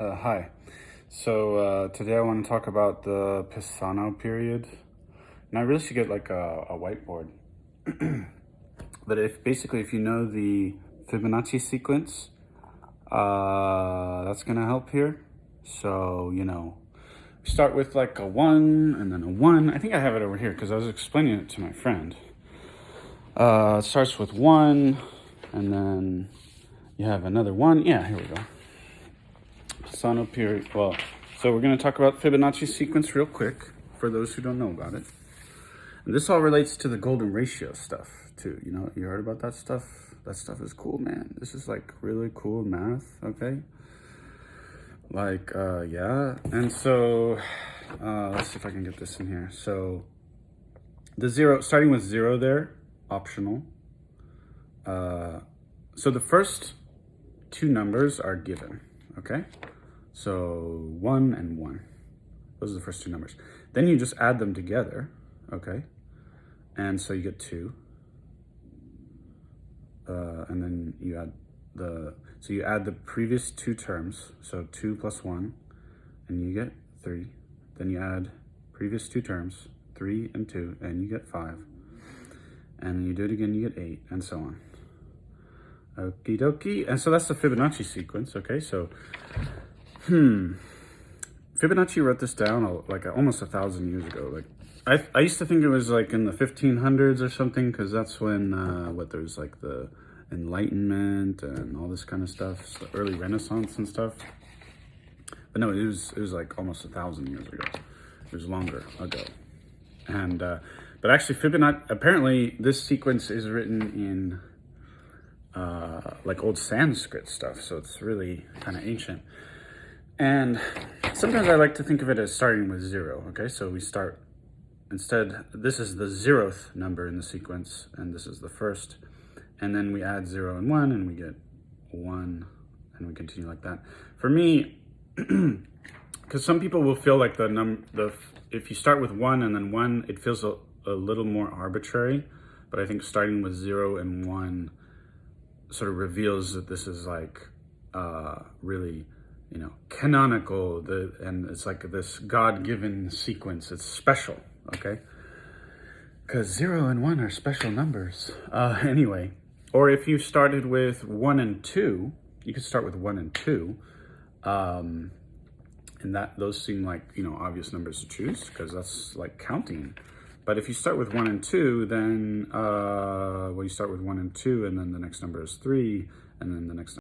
Hi. Today I want to talk about the Pisano period. And I really should get like a whiteboard. But if you know the Fibonacci sequence, that's gonna help here. So, start with like a one and then a one. I think I have it over here because I was explaining it to my friend. It starts with one and then you have another one. Yeah, here we go. Pisano period. Well, so we're going to talk about Fibonacci sequence real quick for those who don't know about it. And this all relates to the golden ratio stuff too. You heard about that stuff? That stuff is cool, man. This is like really cool math, okay? Yeah. And so, let's see if I can get this in here. So the zero, starting with zero there, optional. So the first two numbers are given, okay? So 1 and 1, those are the first two numbers. Then you just add them together, okay? And so you get 2. And then you add the previous two terms. So 2 plus 1, and you get 3. Then you add previous two terms, 3 and 2, and you get 5. And you do it again, you get 8, and so on. Okie dokie. And so that's the Fibonacci sequence, okay? So, Fibonacci wrote this down like almost 1,000 years ago. Like I used to think it was like in the 1500s or something, because that's when there's like the Enlightenment and all this kind of stuff, the early Renaissance and stuff. But no, it was like almost 1,000 years ago. It was longer ago. And but actually Fibonacci, apparently this sequence is written in like old Sanskrit stuff, so it's really kind of ancient. And sometimes I like to think of it as starting with 0, okay? So we start, instead, this is the 0th number in the sequence, and this is the first. And then we add 0 and 1, and we get 1, and we continue like that. For me, because some people will feel like if you start with 1 and then 1, it feels a little more arbitrary. But I think starting with 0 and 1 sort of reveals that this is like really, canonical, and it's like this God-given sequence. It's special, okay? Because 0 and 1 are special numbers. Anyway, or if you started with 1 and 2, you could start with 1 and 2. And those seem like, obvious numbers to choose because that's like counting. But if you start with 1 and 2, then, you start with 1 and 2, and then the next number is 3, and then the next